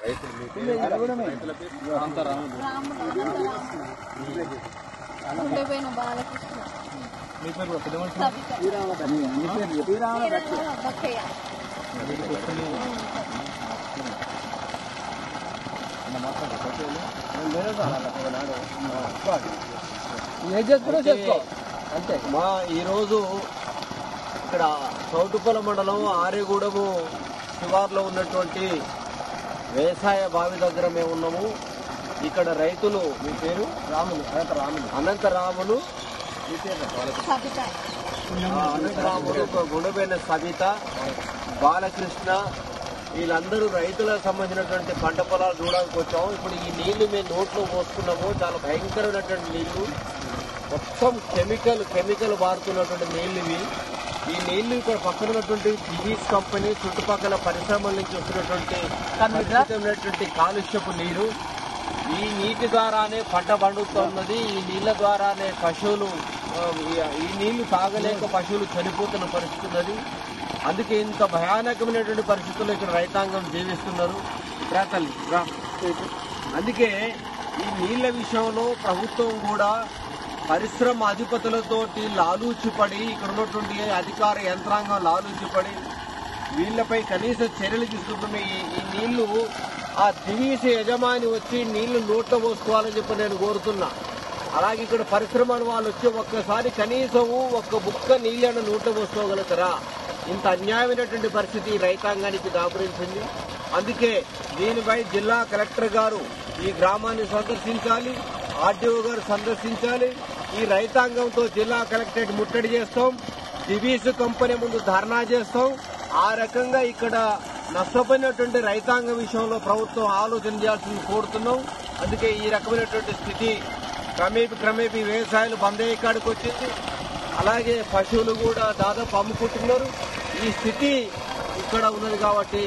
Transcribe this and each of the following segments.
ఈరోజు ఇక్కడ చౌటుప్పల మండలం ఆరేగూడెము శివార్లో ఉన్నటువంటి వ్యవసాయ బావి దగ్గర మేము ఉన్నాము. ఇక్కడ రైతులు, మీ పేరు? అనంతరాములు, గుండెబైన సబిత, బాలకృష్ణ, వీళ్ళందరూ రైతులకు సంబంధించినటువంటి పంట పొలాలు చూడడానికి వచ్చాము. ఇప్పుడు ఈ నీళ్లు మేము నోట్లో పోసుకున్నాము. చాలా భయంకరమైనటువంటి నీళ్లు, మొత్తం కెమికల్ బారుతున్నటువంటి నీళ్లు ఇవి. ఈ నీళ్లు ఇక్కడ పక్కన ఉన్నటువంటి దివీస్ కంపెనీ చుట్టుపక్కల పరిశ్రమల నుంచి వస్తున్నటువంటి కాలుష్యపు నీరు. ఈ నీటి ద్వారానే పంట పండుతున్నది. ఈ నీళ్ల ద్వారానే పశువులు, ఈ నీళ్లు తాగలేక పశువులు చనిపోతున్న పరిస్థితి ఉన్నది. అందుకే ఇంత భయానకమైనటువంటి పరిస్థితుల్లో ఇక్కడ రైతాంగం జీవిస్తున్నారు. అందుకే ఈ నీళ్ల విషయంలో ప్రభుత్వం కూడా పరిశ్రమ అధిపతులతోటి లాలూచిపడి, ఇక్కడ ఉన్నటువంటి అధికార యంత్రాంగం లాలూచిపడి వీళ్లపై కనీస చర్యలు తీసుకుంటున్నాయి. ఈ నీళ్లు ఆ దివీసి యజమాని వచ్చి నీళ్లు నోట్లో పోసుకోవాలని చెప్పి నేను కోరుతున్నా. అలాగే ఇక్కడ పరిశ్రమ వాళ్ళు వచ్చి ఒక్కసారి కనీసము ఒక్క బుక్క నీళ్ళను నోట్లో పోసుకోగలుగుతారా? ఇంత అన్యాయమైనటువంటి పరిస్థితి రైతాంగానికి దాపురించింది. అందుకే దీనిపై జిల్లా కలెక్టర్ గారు ఈ గ్రామాన్ని సందర్శించాలి, ఆర్డీఓ గారు సందర్శించాలి. ఈ రైతాంగంతో జిల్లా కలెక్టరేట్ ముట్టడి చేస్తాం, దివీస్ కంపెనీ ముందు ధర్నా చేస్తాం. ఆ రకంగా ఇక్కడ నష్టపోయినటువంటి రైతాంగం విషయంలో ప్రభుత్వం ఆలోచన చేయాల్సింది కోరుతున్నాం. అందుకే ఈ రకమైనటువంటి స్థితి క్రమేపీ వ్యవసాయాలు బందయ్యే కాడికి వచ్చింది. అలాగే పశువులు కూడా దాదాపు అమ్ముకుంటున్నారు. ఈ స్థితి ఇక్కడ ఉన్నది కాబట్టి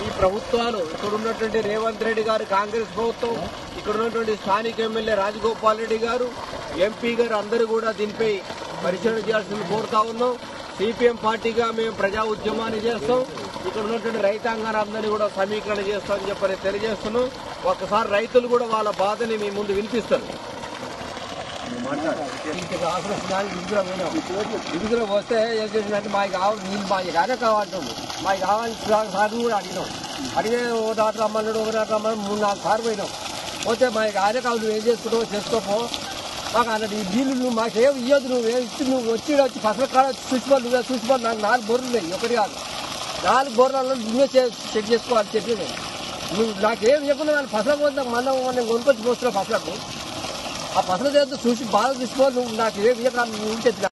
ఈ ప్రభుత్వాలు, ఇక్కడ ఉన్నటువంటి రేవంత్ రెడ్డి గారు కాంగ్రెస్ ప్రభుత్వం, ఇక్కడ ఉన్నటువంటి స్థానిక ఎమ్మెల్యే రాజగోపాల్ రెడ్డి గారు, ఎంపీ గారు అందరూ కూడా దీనిపై పరిశీలన చేయాల్సింది కోరుతా ఉన్నాం. సిపిఎం పార్టీగా మేము ప్రజా ఉద్యమాన్ని చేస్తాం. ఇక్కడ ఉన్నటువంటి రైతాంగాన్ని అందరినీ కూడా సమీకరణ చేస్తామని చెప్పని తెలియజేస్తున్నాం. ఒక్కసారి రైతులు కూడా వాళ్ళ బాధని మీ ముందు వినిపిస్తారు. ఇదిగులో వస్తే ఏం చేసిందంటే మాకు కావాలి నీళ్ళు, మాకు కానీ కావాలంటుంది. మాకు కావాల్సిన సార్లు కూడా అడిగినాం. అడిగే ఓ డాక్టర్ రమ్మన్నాడు, ఒక డాక్టర్ రమ్మన్నాడు, 3-4 సార్లు పోయినాం. పోతే మాకు కానీ కావాలి, నువ్వు ఏం చేసుకుంటావో చేసుకోపో మాకు అన్నట్టు. ఈ నీళ్ళు నువ్వు మాకేం ఇవ్వద్దు, నువ్వు ఇచ్చి నువ్వు వచ్చి ఫసల కాడ చూసిపోవాలి, నువ్వే చూసిపోవాలి. నాకు 4 బోర్లు ఉన్నాయి, ఒకటి కాదు 4 బోర్లలో నువ్వే చెక్ చేసుకోవాలి చెప్పి నువ్వు నాకేం ఇవ్వకుండా వాళ్ళు ఫసలకు పోతే మనం నేను కొనుక్కొచ్చి పోస్తున్నా ఫసలకు. ఆ ఫసలు చేస్తే చూసి బాగా చూసుకోవాలి. నువ్వు నాకు ఏం ఇవ్వకుండా నువ్వు చెప్పిన